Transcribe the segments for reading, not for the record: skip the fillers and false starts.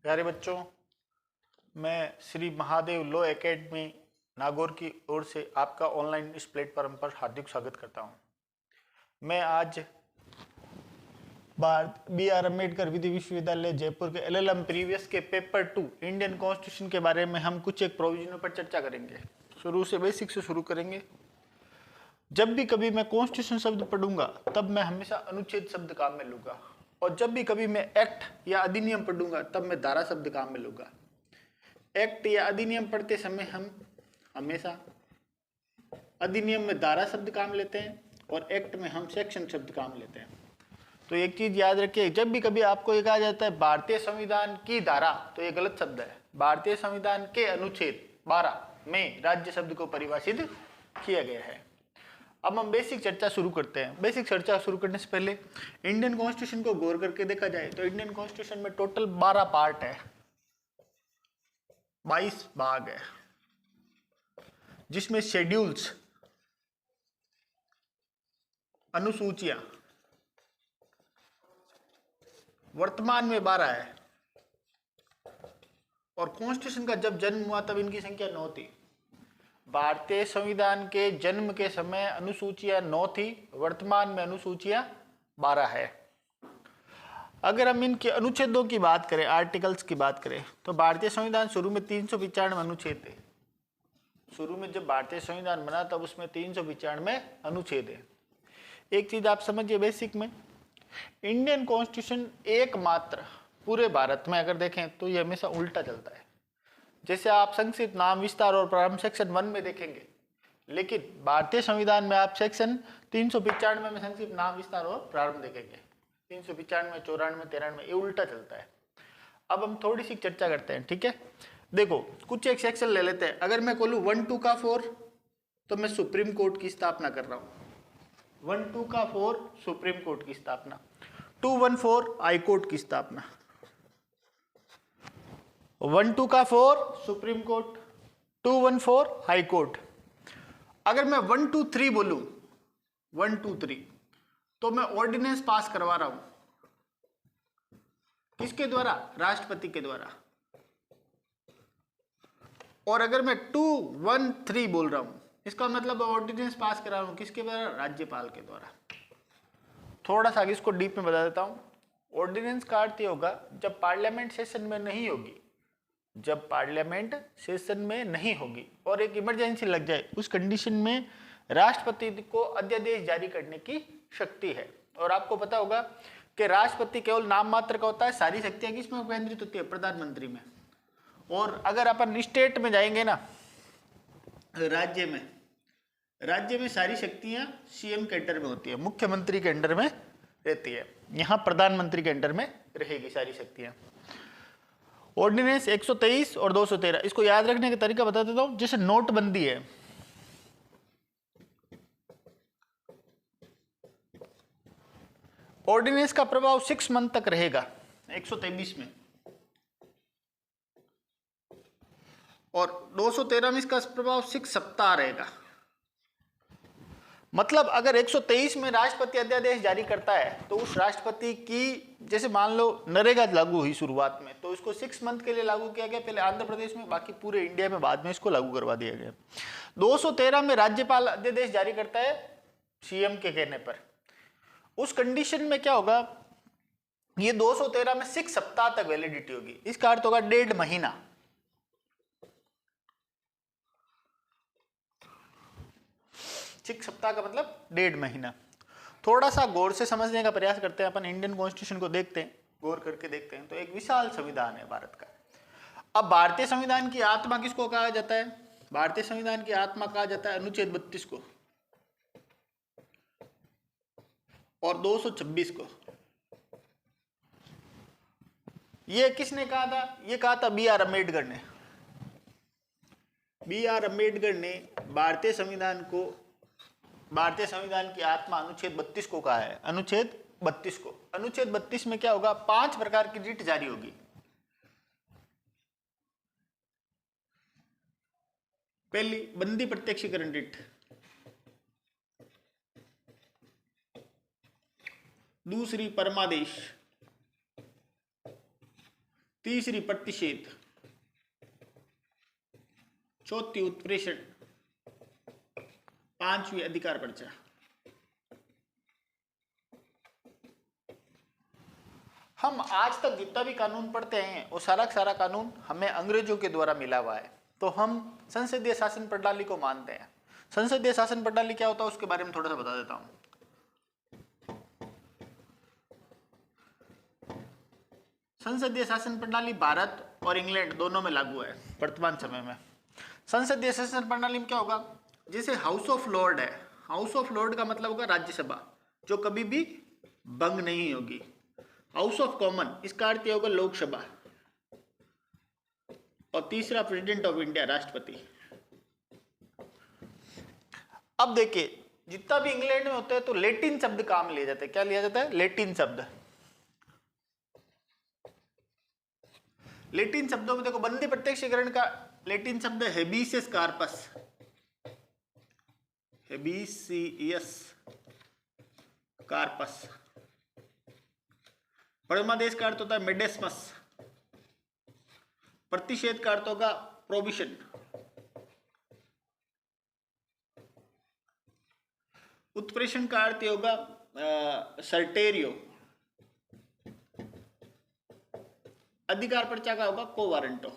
प्यारे बच्चों, मैं श्री महादेव लॉ एकेडमी नागौर की ओर से आपका ऑनलाइन इस प्लेटफॉर्म पर हार्दिक स्वागत करता हूं। मैं आज बी आर अम्बेडकर विधि विश्वविद्यालय जयपुर के एलएलएम प्रीवियस के पेपर 2 इंडियन कॉन्स्टिट्यूशन के बारे में हम कुछ एक प्रोविजनों पर चर्चा करेंगे। शुरू से बेसिक से शुरू करेंगे। जब भी कभी मैं कॉन्स्टिट्यूशन शब्द पढ़ूंगा तब मैं हमेशा अनुच्छेद शब्द काम में लूंगा, और जब भी कभी मैं एक्ट या अधिनियम पढ़ूंगा तब मैं धारा शब्द काम में लूंगा। एक्ट या अधिनियम पढ़ते समय हम हमेशा अधिनियम में धारा शब्द काम लेते हैं और एक्ट में हम सेक्शन शब्द काम लेते हैं। तो एक चीज याद रखिए, जब भी कभी आपको ये कहा जाता है भारतीय संविधान की धारा, तो ये गलत शब्द है। भारतीय संविधान के अनुच्छेद 12 में राज्य शब्द को परिभाषित किया गया है। अब हम बेसिक चर्चा शुरू करते हैं। बेसिक चर्चा शुरू करने से पहले इंडियन कॉन्स्टिट्यूशन को गौर करके देखा जाए तो इंडियन कॉन्स्टिट्यूशन में टोटल 12 पार्ट है, 22 भाग है, जिसमें शेड्यूल्स, अनुसूचियां वर्तमान में 12 है, और कॉन्स्टिट्यूशन का जब जन्म हुआ तब इनकी संख्या 9 थी। भारतीय संविधान के जन्म के समय अनुसूचियां 9 थी, वर्तमान में अनुसूचियां 12 है। अगर हम इनके अनुच्छेदों की बात करें, आर्टिकल्स की बात करें, तो भारतीय संविधान शुरू में 395 अनुच्छेद थे। शुरू में जब भारतीय संविधान बना तब उसमें 395 अनुच्छेद है। एक चीज आप समझिए बेसिक में, इंडियन कॉन्स्टिट्यूशन एकमात्र पूरे भारत में अगर देखें तो ये हमेशा उल्टा चलता है। जैसे आप संक्षिप्त नाम विस्तार और प्रारंभ सेक्शन 1 में देखेंगे, लेकिन भारतीय संविधान में आप सेक्शन 395 में संक्षिप्त नाम विस्तार और प्रारंभ देखेंगे, 395, 94, 93 ये उल्टा चलता है। अब हम थोड़ी सी चर्चा करते हैं, ठीक है। देखो कुछ एक सेक्शन ले लेते हैं। अगर मैं बोलूं 1, 2 का 4 तो मैं सुप्रीम कोर्ट की स्थापना कर रहा हूं। 1, 2 का 4 सुप्रीम कोर्ट की स्थापना, 2, 1, 4 हाई कोर्ट की स्थापना, 1, 2 का 4 सुप्रीम कोर्ट, 2, 1, 4 हाई कोर्ट। अगर मैं 1, 2, 3 बोलूं, 1, 2, 3 तो मैं ऑर्डिनेंस पास करवा रहा हूं। किसके द्वारा? राष्ट्रपति के द्वारा। और अगर मैं 2, 1, 3 बोल रहा हूं, इसका मतलब ऑर्डिनेंस पास करा रहा हूं किसके द्वारा? राज्यपाल के द्वारा। थोड़ा सा इसको डीप में बता देता हूं। ऑर्डिनेंस का अर्थ ये होगा जब पार्लियामेंट सेशन में नहीं होगी, जब पार्लियामेंट सेशन में नहीं होगी और एक इमरजेंसी लग जाए, उस कंडीशन में राष्ट्रपति को अध्यादेश जारी करने की शक्ति है। और आपको पता होगा कि राष्ट्रपति केवल नाम मात्र का होता है, सारी शक्तियां किसमें केंद्रित होती है? प्रधानमंत्री में। और अगर अपन स्टेट में जाएंगे ना, राज्य में सारी शक्तियां सीएम के अंडर में होती है, मुख्यमंत्री के अंडर में रहती है। यहां प्रधानमंत्री के अंडर में रहेगी सारी शक्तियां। ऑर्डिनेंस 123 और 213, इसको याद रखने का तरीका बता देता हूं। जैसे नोटबंदी है, ऑर्डिनेंस का प्रभाव 6 मंथ तक रहेगा 123 में, और 213 में इसका प्रभाव 6 सप्ताह रहेगा। मतलब अगर 123 में राष्ट्रपति अध्यादेश जारी करता है तो उस राष्ट्रपति की, जैसे मान लो नरेगा लागू हुई शुरुआत में, तो इसको 6 मंथ के लिए लागू किया गया, पहले आंध्र प्रदेश में, बाकी पूरे इंडिया में बाद में इसको लागू करवा दिया गया। 213 में राज्यपाल अध्यादेश जारी करता है सीएम के कहने पर। उस कंडीशन में क्या होगा, ये 213 में 6 सप्ताह तक वैलिडिटी होगी। इसका अर्थ होगा 1.5 महीना। सिक्स सप्ताह का मतलब 1.5 महीना। थोड़ा सा गौर से समझने का प्रयास करते हैं अपन, इंडियन कॉन्स्टिट्यूशन को देखते हैं, गौर करके देखते हैं। तो एक विशाल संविधान है भारत का। अब भारतीय संविधान की आत्मा किसको कहा जाता है? भारतीय संविधान की आत्मा कहा जाता है अनुच्छेद 32 को और 226 को। ये किसने कहा था? ये कहा था बी आर अम्बेडकर ने। बी आर अम्बेडकर ने भारतीय संविधान की आत्मा अनुच्छेद 32 को कहा है। अनुच्छेद 32 को, अनुच्छेद 32 में क्या होगा? 5 प्रकार की रिट जारी होगी। पहली बंदी प्रत्यक्षीकरण रिट, दूसरी परमादेश, तीसरी प्रतिषेध, चौथी उत्प्रेषण, पांचवी अधिकार पर्चा। हम आज तक जितना भी कानून पढ़ते हैं वो सारा का सारा कानून हमें अंग्रेजों के द्वारा मिला हुआ है, तो हम संसदीय शासन प्रणाली को मानते हैं। संसदीय शासन प्रणाली क्या होता है उसके बारे में थोड़ा सा बता देता हूं। संसदीय शासन प्रणाली भारत और इंग्लैंड दोनों में लागू है वर्तमान समय में। संसदीय शासन प्रणाली में क्या होगा, जैसे हाउस ऑफ लॉर्ड है, हाउस ऑफ लॉर्ड का मतलब होगा राज्यसभा, जो कभी भी भंग नहीं होगी। हाउस ऑफ कॉमन, इसका अर्थ होगा लोकसभा। और तीसरा प्रेसिडेंट ऑफ इंडिया, राष्ट्रपति। अब देखिए जितना भी इंग्लैंड में होता है तो लैटिन शब्द काम लिया जाता है। क्या लिया जाता है? लैटिन शब्द। लैटिन शब्दों में देखो बंदी प्रत्यक्षीकरण का लैटिन शब्द है हेबियस कार्पस, हेबियस कार्पस। परमादेश का अर्थ होता है मेडेस्मस। प्रतिषेध का अर्थ होगा प्रोबिशन। उत्प्रेषण का अर्थ होगा सर्टेरियो। अधिकार पर्चा का होगा कोवारंटो।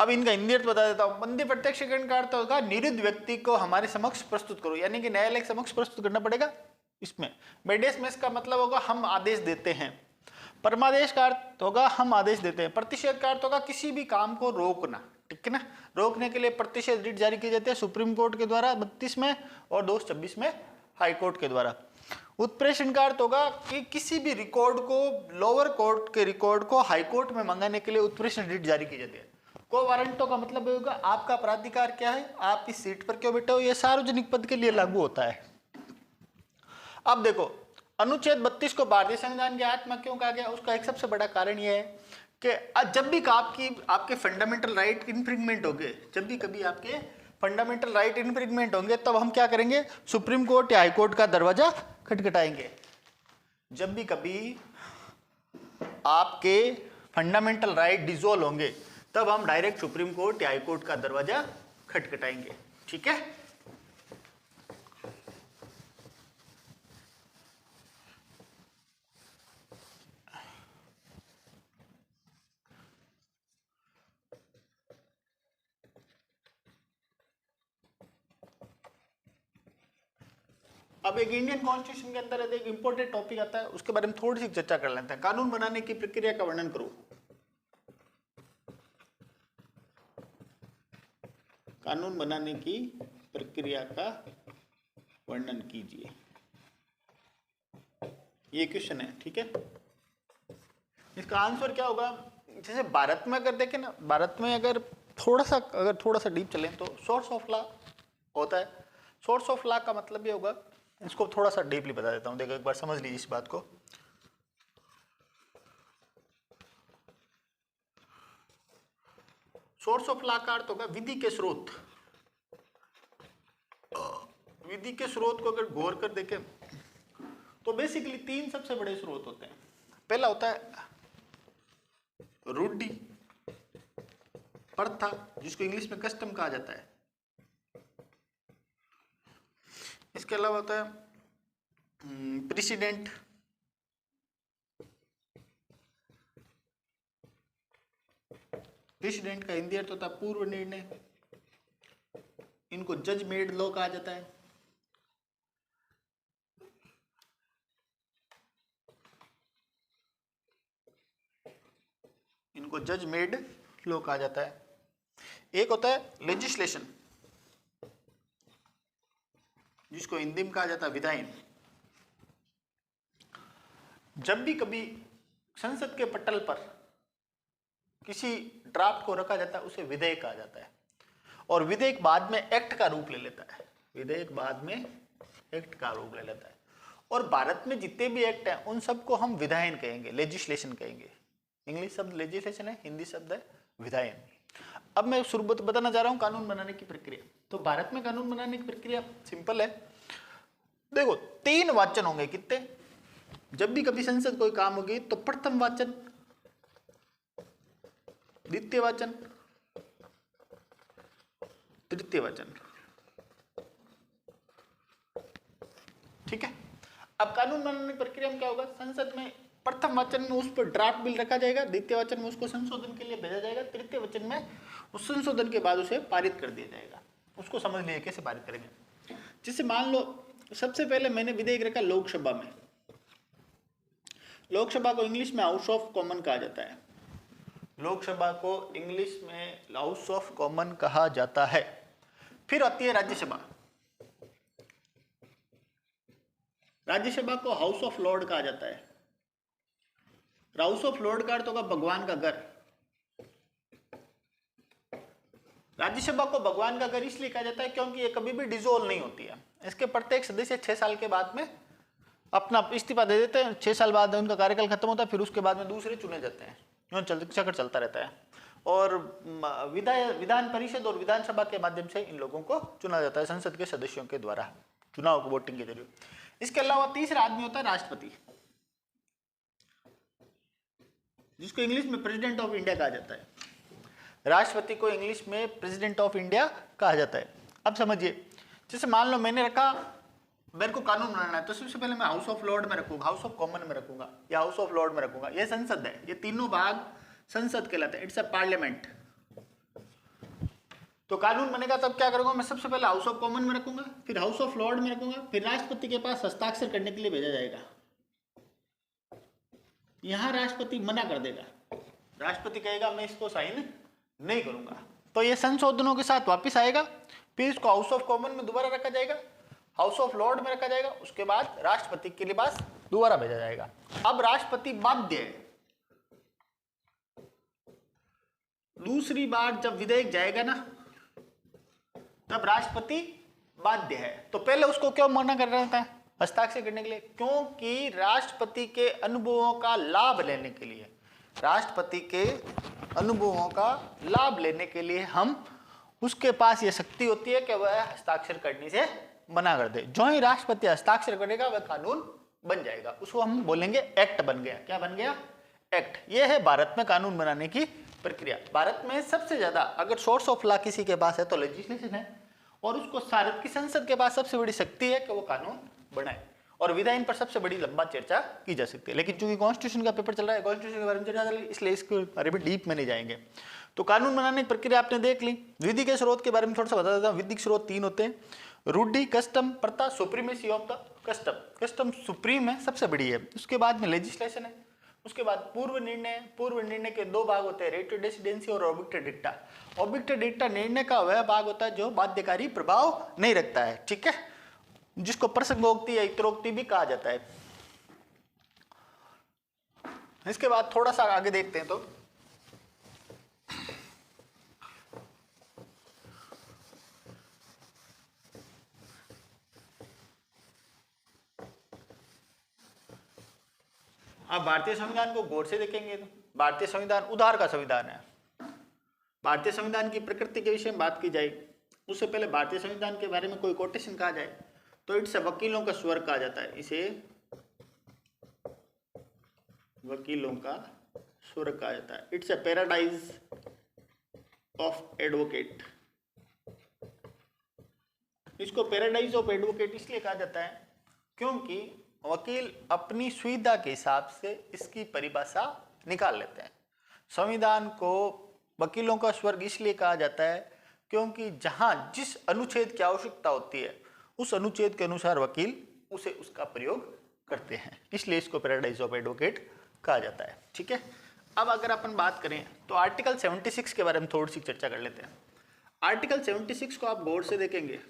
अब इनका हिंदी अर्थ बता देता हूं। बंदी प्रत्यक्षीकरण का अर्थ होगा निरुद्ध व्यक्ति को हमारे समक्ष प्रस्तुत करो, यानी कि न्यायालय के समक्ष प्रस्तुत करना पड़ेगा। इसमें मेडेस्मस का मतलब होगा हम आदेश देते हैं। परमादेश का अर्थ होगा हम आदेश देते हैं। प्रतिषेध का अर्थ होगा किसी भी काम को रोकना, ठीक है ना। रोकने के लिए प्रतिषेध रिट जारी किए जाते हैं सुप्रीम कोर्ट के द्वारा 32 में और 226 में हाई कोर्ट के द्वारा। उत्प्रेषण का अर्थ होगा कि किसी भी रिकॉर्ड को, लोअर कोर्ट के रिकॉर्ड को हाई कोर्ट में मंगाने के लिए उत्प्रेषण रिट जारी की जाती है। कोवारंटो का मतलब होगा आपका अपराधिकार क्या है, आप इस सीट पर क्यों बैठे हो, यह सार्वजनिक पद के लिए लागू होता है। अब देखो अनुच्छेद 32 को भारतीय संविधान की आत्मा क्यों कहा गया, उसका एक सबसे बड़ा कारण यह है कि जब भी आपके फंडामेंटल राइट इन्फ्रिंजमेंट होंगे, जब भी कभी आपके फंडामेंटल राइट इन्फ्रिंजमेंट होंगे, तब हम क्या करेंगे, सुप्रीम कोर्ट या हाई कोर्ट का दरवाजा खटखटाएंगे। जब भी कभी आपके फंडामेंटल राइट डिसॉल्व होंगे, तब हम डायरेक्ट सुप्रीम कोर्ट या हाई कोर्ट का दरवाजा खटखटाएंगे, ठीक है। अब एक इंडियन कॉन्स्टिट्यूशन के अंदर एक इंपॉर्टेंट टॉपिक आता है, उसके बारे में थोड़ी सी चर्चा कर लेते हैं। कानून बनाने की प्रक्रिया का वर्णन करो। कानून बनाने की प्रक्रिया का वर्णन कीजिए, ये क्वेश्चन है, ठीक है। इसका आंसर क्या होगा, जैसे भारत में अगर देखें ना, भारत में अगर थोड़ा सा डीप चलें तो सोर्स ऑफ लॉ होता है। सोर्स ऑफ लॉ का मतलब ये होगा, इसको थोड़ा सा डीपली बता देता हूं, देखो एक बार समझ लीजिए इस बात को। सोर्स ऑफ लॉ का अर्थ होगा विधि के स्रोत। विधि के स्रोत को अगर गौर कर देखें तो बेसिकली 3 सबसे बड़े स्रोत होते हैं। पहला होता है रूढ़ि, प्रथा, जिसको इंग्लिश में कस्टम कहा जाता है। इसके अलावा होता है प्रेसिडेंट, प्रेसिडेंट का हिंदी अर्थ होता है पूर्व निर्णय। इनको जज मेड लॉ कहा जाता है। इनको जज मेड लॉ कहा जाता है। एक होता है लेजिस्लेशन, जिसको हिंदी में कहा जाता है विधायन। जब भी कभी संसद के पटल पर किसी ड्राफ्ट को रखा जाता है उसे विधेयक कहा जाता है, और विधेयक बाद में एक्ट का रूप ले लेता है। विधेयक बाद में एक्ट का रूप ले लेता है। और भारत में जितने भी एक्ट हैं उन सबको हम विधायन कहेंगे, लेजिस्लेशन कहेंगे। इंग्लिश शब्द लेजिस्लेशन है, हिंदी शब्द है विधायन। अब मैं शुरू बताना जा रहा हूं कानून बनाने की प्रक्रिया। तो भारत में कानून बनाने की प्रक्रिया सिंपल है। देखो 3 वाचन होंगे, कितने? जब भी कभी संसद कोई काम होगी तो प्रथम वाचन, द्वितीय वाचन, तृतीय वाचन। ठीक है। अब कानून बनाने की प्रक्रिया में क्या होगा, संसद में प्रथम वाचन में उस पर ड्राफ्ट बिल रखा जाएगा, द्वितीय वाचन में उसको संशोधन के लिए भेजा जाएगा, तृतीय वाचन में उस संशोधन के बाद उसे पारित कर दिया जाएगा। उसको समझ लीजिए कैसे पारित करेंगे। जैसे मान लो सबसे पहले मैंने विधेयक रखा लोकसभा में। लोकसभा को इंग्लिश में हाउस ऑफ कॉमन कहा जाता है। लोकसभा को इंग्लिश में हाउस ऑफ कॉमन कहा जाता है। फिर आती है राज्यसभा। राज्यसभा को हाउस ऑफ लॉर्ड कहा जाता है। हाउस ऑफ लॉर्ड का अर्थ होगा भगवान का घर। राज्यसभा को भगवान का घर इसलिए कहा जाता है क्योंकि ये कभी भी डिसॉल्व नहीं होती है। इसके प्रत्येक सदस्य 6 साल के बाद में अपना इस्तीफा दे देते हैं। 6 साल बाद उनका कार्यकाल खत्म होता है, फिर उसके बाद में दूसरे चुने जाते हैं। चक्कर चलता रहता है। और विधान परिषद और विधानसभा के माध्यम से इन लोगों को चुना जाता है, संसद के सदस्यों के द्वारा, चुनाव वोटिंग के जरिए। इसके अलावा तीसरा आदमी होता है राष्ट्रपति, जिसको इंग्लिश में प्रेसिडेंट ऑफ इंडिया कहा जाता है। राष्ट्रपति को इंग्लिश में प्रेसिडेंट ऑफ इंडिया कहा जाता है। अब समझिए, जैसे मान लो मैंने रखा, मेरे को कानून बनाना है, तो सबसे पहले मैं हाउस ऑफ लॉर्ड में रखूंगा, हाउस ऑफ कॉमन में रखूंगा या हाउस ऑफ लॉर्ड में रखूंगा। ये संसद है, ये तीनों भाग संसद कहलाते हैं। It's a parliament. तो कानून बनेगा तब क्या करूंगा, मैं सबसे पहले हाउस ऑफ कॉमन में रखूंगा, फिर हाउस ऑफ लॉर्ड में रखूंगा, फिर राष्ट्रपति के पास हस्ताक्षर करने के लिए भेजा जाएगा। यहां राष्ट्रपति मना कर देगा, राष्ट्रपति कहेगा मैं इसको साइन नहीं करूंगा, तो ये संशोधनों के साथ वापस आएगा। फिर इसको हाउस ऑफ कॉमन में दोबारा रखा जाएगा, हाउस ऑफ लॉर्ड में रखा जाएगा, उसके बाद राष्ट्रपति के लिए पास दोबारा भेजा जाएगा। अब राष्ट्रपति बाध्य है, दूसरी बार जब विधेयक जाएगा ना, तब राष्ट्रपति बाध्य है। तो पहले उसको क्यों मना कर रहा था हस्ताक्षर करने के लिए, क्योंकि राष्ट्रपति के अनुभवों का लाभ लेने के लिए, राष्ट्रपति के अनुभवों का लाभ लेने के लिए हम उसके पास ये शक्ति होती है कि वह हस्ताक्षर करने से मना कर दे। जो ही राष्ट्रपति हस्ताक्षर करेगा वह कानून बन जाएगा, उसको हम बोलेंगे एक्ट बन गया। क्या बन गया? एक्ट। ये है भारत में कानून बनाने की प्रक्रिया। भारत में सबसे ज्यादा अगर सोर्स ऑफ लॉ किसी के पास है तो लेजिस्लेशन है, और उसको भारत की संसद के पास सबसे बड़ी शक्ति है कि वो कानून बनाए, और विधायन पर सबसे बड़ी लंबा चर्चा की जा सकती है। लेकिन चूंकि कॉन्स्टिट्यूशन का पेपर चल रहा है, कॉन्स्टिट्यूशन के बारे में चर्चा चल रही है, इसलिए इसके बारे में डीप में नहीं जाएंगे। तो कानून बनाने की प्रक्रिया आपने देख ली। विधि के स्रोत के बारे में थोड़ा सा बता देता हूँ। विधिक स्रोत 3 होते हैं, रूढ़ि, कस्टम, प्रथा, supremacy of the custom. Custom supreme है, सबसे बड़ी है। उसके बाद में लेजिस्लेशन है, उसके बाद पूर्व निर्णय। पूर्व निर्णय के 2 भाग होते हैं, रेट डेसिडेंसी और ऑब्जेक्ट डिक्टा। ऑब्जेक्ट डिक्टा निर्णय का वह भाग होता है जो बाध्यकारी प्रभाव नहीं रखता है, ठीक है, जिसको प्रसंगोक्ति या इतरोक्ति भी कहा जाता है। इसके बाद थोड़ा सा आगे देखते हैं। तो आप भारतीय संविधान को गौर से देखेंगे तो भारतीय संविधान उधार का संविधान है। भारतीय संविधान की प्रकृति के विषय में बात की जाए उससे पहले भारतीय संविधान के बारे में कोई कोटेशन कहा जाए तो इट्स वकीलों का स्वर्ग कहा जाता है। इसे वकीलों का स्वर्ग कहा जाता है। It's a paradise of advocate. इसको पैराडाइज ऑफ एडवोकेट इसलिए कहा जाता है क्योंकि वकील अपनी सुविधा के हिसाब से इसकी परिभाषा निकाल लेते हैं। संविधान को वकीलों का स्वर्ग इसलिए कहा जाता है क्योंकि जहां जिस अनुच्छेद की आवश्यकता होती है उस अनुच्छेद के अनुसार वकील उसे उसका प्रयोग करते हैं, इसलिए इसको पैराडाइज ऑफ एडवोकेट कहा जाता है। ठीक है, अब अगर अपन बात करें तो आर्टिकल 76 के बारे में थोड़ी सी चर्चा कर लेते हैं। आर्टिकल 76 को आप गौर से देखेंगे।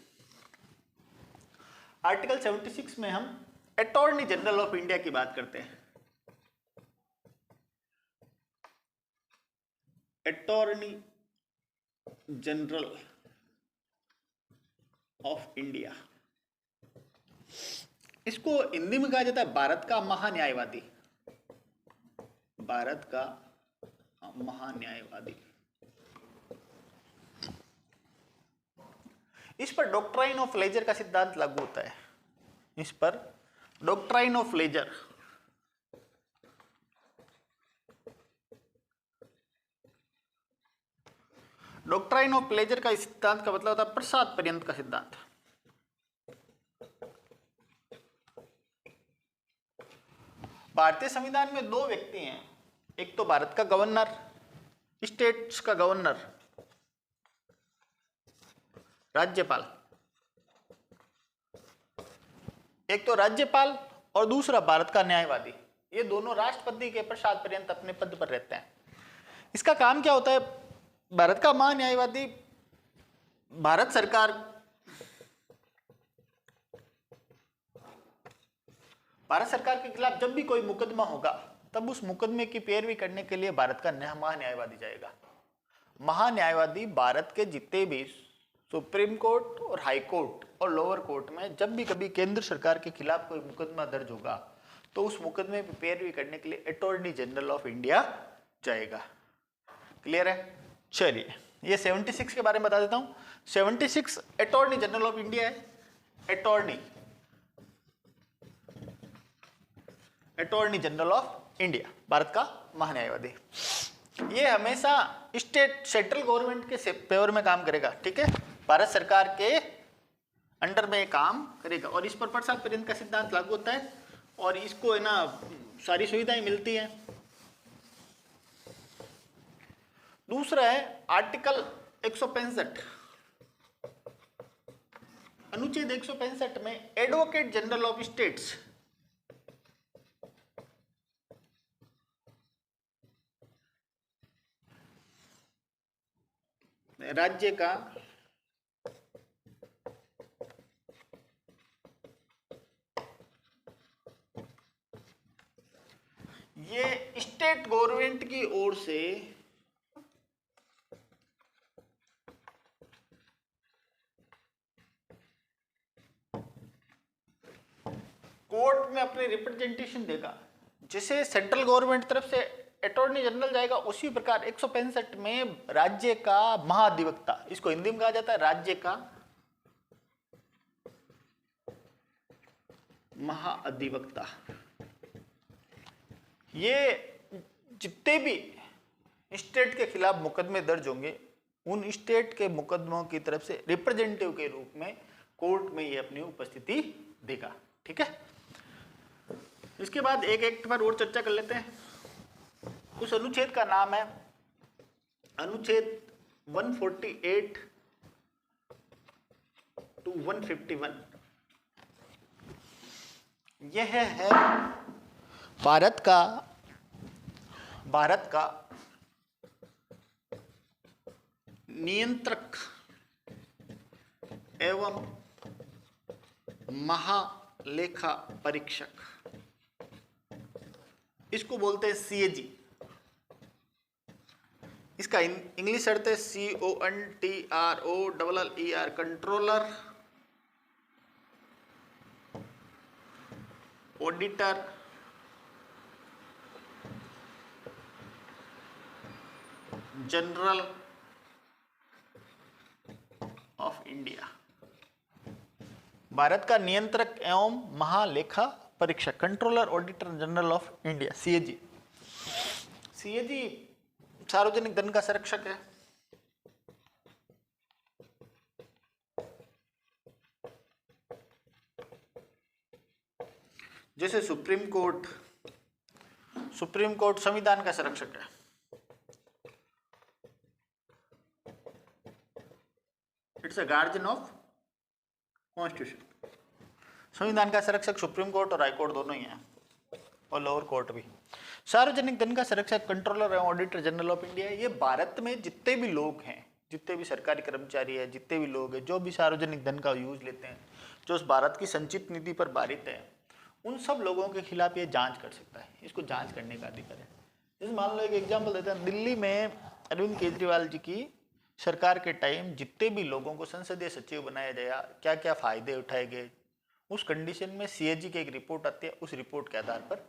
आर्टिकल 76 में हम अटॉर्नी जनरल ऑफ इंडिया की बात करते हैं। अटॉर्नी जनरल ऑफ इंडिया, इसको हिंदी में कहा जाता है भारत का महान्यायवादी। भारत का महान्यायवादी। इस पर डॉक्ट्राइन ऑफ लेजर का सिद्धांत लागू होता है। इस पर doctrine of leisure doctrine of pleasure का सिद्धांत का मतलब होता है प्रसाद पर्यंत का सिद्धांत। भारतीय संविधान में दो व्यक्ति हैं, एक तो भारत का गवर्नर, स्टेट्स का गवर्नर, राज्यपाल, एक तो राज्यपाल और दूसरा भारत का न्यायवादी। ये दोनों राष्ट्रपति के प्रसाद पर्यंत अपने पद पर रहते हैं। इसका काम क्या होता है? भारत का महान्यायवादी भारत सरकार के खिलाफ जब भी कोई मुकदमा होगा तब उस मुकदमे की पैरवी करने के लिए भारत का महान्यायवादी जाएगा। महान्यायवादी भारत के जितने भी सुप्रीम कोर्ट और हाई कोर्ट और लोअर कोर्ट में जब भी कभी केंद्र सरकार के खिलाफ कोई मुकदमा दर्ज होगा तो उस मुकदमे की पैरवी करने के लिए अटॉर्नी जनरल ऑफ इंडिया जाएगा। क्लियर है? चलिए ये 76 के बारे में बता देता हूं। 76 अटॉर्नी जनरल ऑफ इंडिया है। Attorney general of India Bharat का महान्यायवादी। ये हमेशा स्टेट सेंट्रल गवर्नमेंट के फेवर में काम करेगा। ठीक है, भारत सरकार के अंडर में काम करेगा और इस पर प्रसाद पर्यंत का सिद्धांत लागू होता है और इसको है ना सारी सुविधाएं मिलती हैं। दूसरा है आर्टिकल 165, अनुच्छेद 165 में एडवोकेट जनरल ऑफ स्टेट्स राज्य का ये स्टेट गवर्नमेंट की ओर से कोर्ट में अपने रिप्रेजेंटेशन देगा। जैसे सेंट्रल गवर्नमेंट तरफ से अटॉर्नी जनरल जाएगा उसी प्रकार 165 में राज्य का महाधिवक्ता, इसको हिंदी में कहा जाता है राज्य का महाधिवक्ता, ये जितने भी स्टेट के खिलाफ मुकदमे दर्ज होंगे उन स्टेट के मुकदमों की तरफ से रिप्रेजेंटेटिव के रूप में कोर्ट में ये अपनी उपस्थिति देगा। ठीक है, इसके बाद एक एक्ट पर और चर्चा कर लेते हैं। उस अनुच्छेद का नाम है अनुच्छेद 148 to 151। यह है भारत का नियंत्रक एवं महालेखा परीक्षक, इसको बोलते हैं सीएजी। इसका इंग्लिश अर्थ है CONTROLLER, controller, auditor, general of India. Bharat का नियंत्रक एवं महालेखा परीक्षक, controller, auditor general of India, CAG. CAG सार्वजनिक धन का संरक्षक है। जैसे सुप्रीम कोर्ट संविधान का संरक्षक है। It's a guardian of constitution. संविधान का संरक्षक सुप्रीम कोर्ट और हाई कोर्ट दोनों ही हैं और लोअर कोर्ट भी। सार्वजनिक धन का संरक्षक कंट्रोलर एवं ऑडिटर जनरल ऑफ इंडिया। ये भारत में जितने भी लोग हैं, जितने भी सरकारी कर्मचारी है, जितने भी लोग हैं जो भी सार्वजनिक धन का यूज लेते हैं, जो उस भारत की संचित निधि पर भारित है, उन सब लोगों के खिलाफ ये जांच कर सकता है। इसको जांच करने का अधिकार है। जैसे मान लो एक एग्जाम्पल देते हैं, दिल्ली में अरविंद केजरीवाल जी की सरकार के टाइम जितने भी लोगों को संसदीय सचिव बनाया गया, क्या क्या फायदे उठाए गए, उस कंडीशन में सीएजी की एक रिपोर्ट आती है, उस रिपोर्ट के आधार पर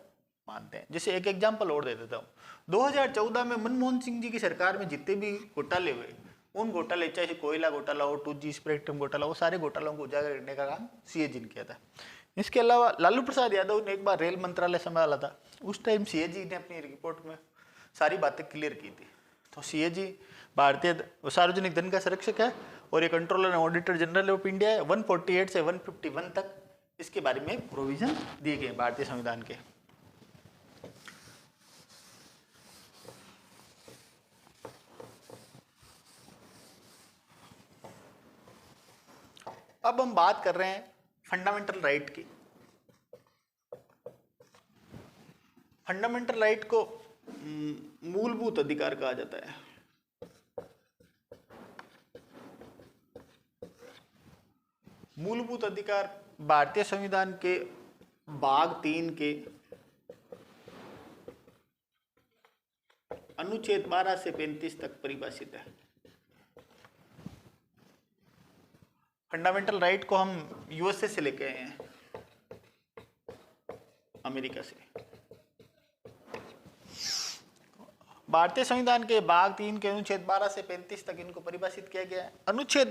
मानते हैं। जैसे एक एग्जांपल और दे देता हूँ, 2014 में मनमोहन सिंह जी की सरकार में जितने भी घोटाले हुए, उन घोटाले चाहे कोयला घोटाला हो, 2G स्पेक्ट्रम घोटाला, वो सारे घोटालों को उजागर करने का काम सीएजी ने किया था। इसके अलावा लालू प्रसाद यादव ने एक बार रेल मंत्रालय संभाला था, उस टाइम सीएजी ने अपनी रिपोर्ट में सारी बातें क्लियर की थी। तो सीएजी भारतीय सार्वजनिक धन का संरक्षक है और ये controller and auditor general of India है। 148 से 151 तक इसके बारे में प्रोविजन दिए गए भारतीय संविधान के। अब हम बात कर रहे हैं फंडामेंटल राइट की। फंडामेंटल राइट को मूलभूत अधिकार कहा जाता है। मूलभूत अधिकार भारतीय संविधान के भाग 3 के अनुच्छेद 12 से 35 तक परिभाषित है। फंडामेंटल राइट को हम यूएसए से लेके आए हैं, अमेरिका से। भारतीय संविधान के भाग 3 के अनुच्छेद 12 से 35 तक इनको परिभाषित किया गया है। अनुच्छेद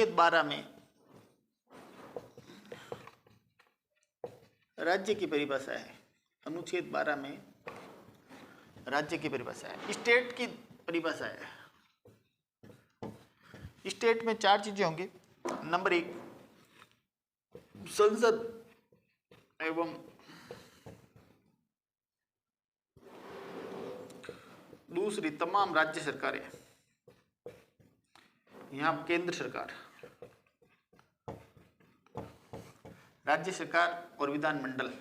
12 में राज्य की परिभाषा है। अनुच्छेद 12 में राज्य की परिभाषा है, स्टेट की परिभाषा है। स्टेट में 4 चीजें होंगी। नंबर 1 संसद एवं दूसरी तमाम राज्य सरकारें, यहां केंद्र सरकार, राज्य सरकार और विधानमंडल।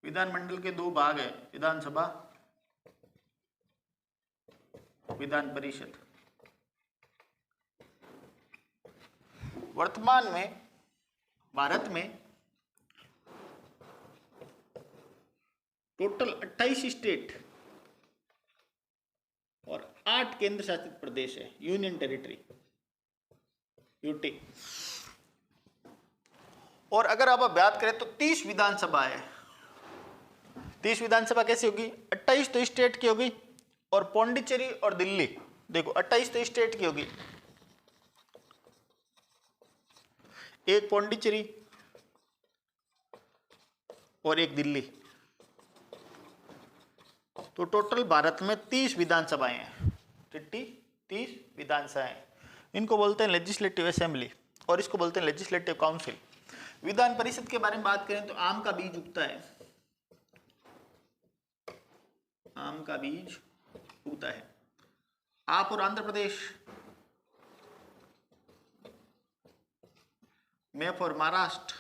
विधानमंडल के 2 भाग हैं, विधानसभा, विधान परिषद। वर्तमान में भारत में टोटल 28 स्टेट और 8 केंद्र शासित प्रदेश है, यूनियन टेरिटरी, यूटी। और अगर आप बात करें तो 30 विधानसभा है। 30 विधानसभा कैसी होगी? 28 तो स्टेट की होगी और पौंडीचेरी और दिल्ली, देखो 28 तो स्टेट की होगी, एक पौंडीचेरी और एक दिल्ली, तो टोटल भारत में 30 विधानसभाएं हैं। 30 विधानसभाएं, इनको बोलते हैं लेजिस्लेटिव असेंबली और इसको बोलते हैं लेजिस्लेटिव काउंसिल। विधान परिषद के बारे में बात करें तो आम का बीज उगता है, आम का बीज उगता है। आप और आंध्र प्रदेश, मैं फॉर महाराष्ट्र,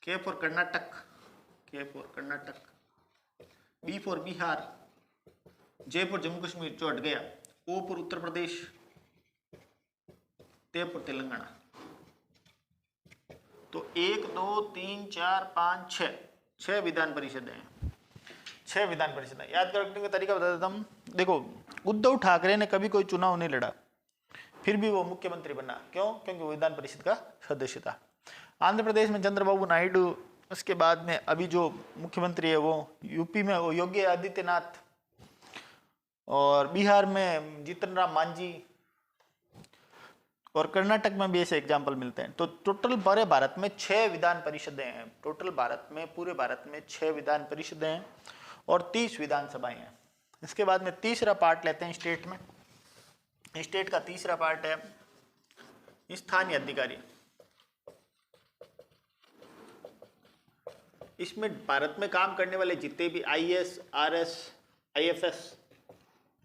के for Karnataka, K for Karnataka, B for Bihar, J for Jammu Kashmir जो हट गया, ओ फॉर उत्तर प्रदेश, ते फॉर तेलंगाना। तो 1 2 3 4 5 6 विधान परिषद हैं। 6 विधान परिषद है। याद रखने का तरीका बता देता हूँ। देखो, उद्धव ठाकरे ने कभी कोई चुनाव नहीं लड़ा, फिर भी वो मुख्यमंत्री बना। क्यों? क्योंकि वो विधान परिषद का सदस्य था। आंध्र प्रदेश में चंद्रबाबू नायडू, उसके बाद में अभी जो मुख्यमंत्री है वो यूपी में वो योगी आदित्यनाथ, और बिहार में जीतन राम मांझी, और कर्नाटक में भी ऐसे एग्जाम्पल मिलते हैं। तो टोटल पूरे भारत में 6 विधान परिषदें हैं। टोटल भारत में, पूरे भारत में 6 विधान परिषदें हैं और 30 विधानसभाएं हैं। इसके बाद में तीसरा पार्ट लेते हैं स्टेट में। स्टेट का तीसरा पार्ट है स्थानीय अधिकारी। इसमें भारत में काम करने वाले जितने भी आईएएस, आरएस, आईएफएस,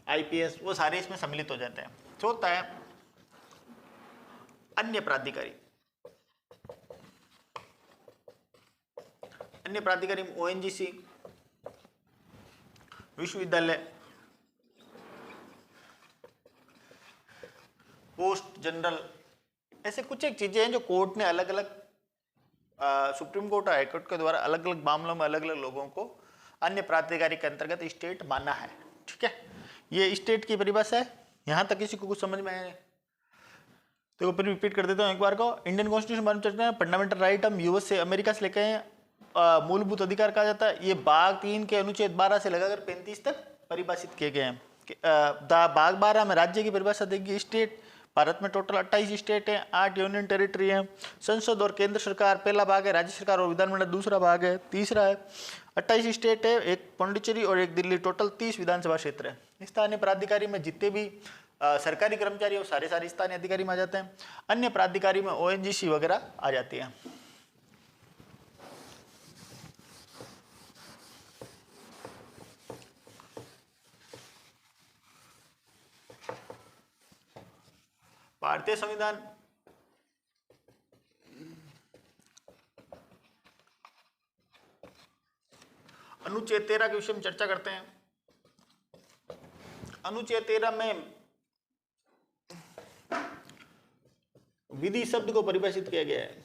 आईपीएस, वो सारे इसमें सम्मिलित हो जाते हैं। चौथा है अन्य प्राधिकारी। अन्य प्राधिकारी में ओएनजीसी, विश्वविद्यालय, पोस्ट जनरल, ऐसे कुछ एक चीजें हैं जो कोर्ट ने अलग अलग, सुप्रीम कोर्ट और हाईकोर्ट के द्वारा अलग अलग मामलों में अलग अलग लोगों को अन्य प्राधिकारी के अंतर्गत स्टेट माना है। ठीक है, ये स्टेट की परिभाषा है। यहां तक किसी को कुछ समझ में आया? तो फिर रिपीट कर देता हूँ एक बार को। इंडियन कॉन्स्टिट्यूशन बारे में चर्चा है। फंडामेंटल राइट हम यूएस से, अमेरिका से लेके आए, मूलभूत अधिकार कहा जाता है। ये भाग 3 के अनुच्छेद 12 से लगाकर 35 तक परिभाषित किए गए हैं। भाग 12 में राज्य की परिभाषा देगी स्टेट, भारत में टोटल 28 स्टेट है, 8 यूनियन टेरिटरी है। संसद और केंद्र सरकार पहला भाग है, राज्य सरकार और विधानमंडल दूसरा भाग है। तीसरा है 28 स्टेट है, एक पौंडीचेरी और एक दिल्ली, टोटल 30 विधानसभा क्षेत्र है। स्थानीय प्राधिकारी में जितने भी सरकारी कर्मचारी है वो सारे स्थानीय अधिकारी में आ जाते हैं। अन्य प्राधिकारी में ONGC वगैरह आ जाती है। भारतीय संविधान अनुच्छेद 13 के विषय में चर्चा करते हैं। अनुच्छेद 13 में विधि शब्द को परिभाषित किया गया है।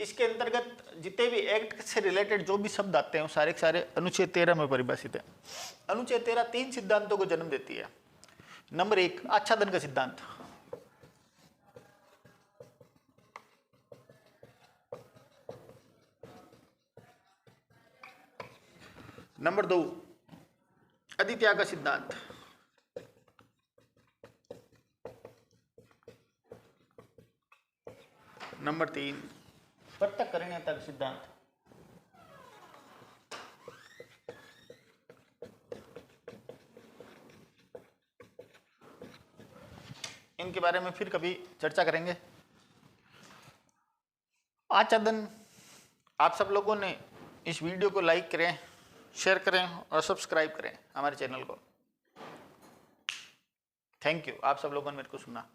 इसके अंतर्गत जितने भी एक्ट से रिलेटेड जो भी शब्द आते हैं वो सारे के सारे अनुच्छेद 13 में परिभाषित है। अनुच्छेद 13 3 सिद्धांतों को जन्म देती है। नंबर 1 आच्छादन का सिद्धांत। नंबर 2 अधित्याग का सिद्धांत। नंबर 3 पृथक्करणीयता का सिद्धांत। इनके बारे में फिर कभी चर्चा करेंगे। आच्छादन आप सब लोगों ने इस वीडियो को लाइक करें, शेयर करें और सब्सक्राइब करें हमारे चैनल को। थैंक यू, आप सब लोगों ने मेरे को सुना।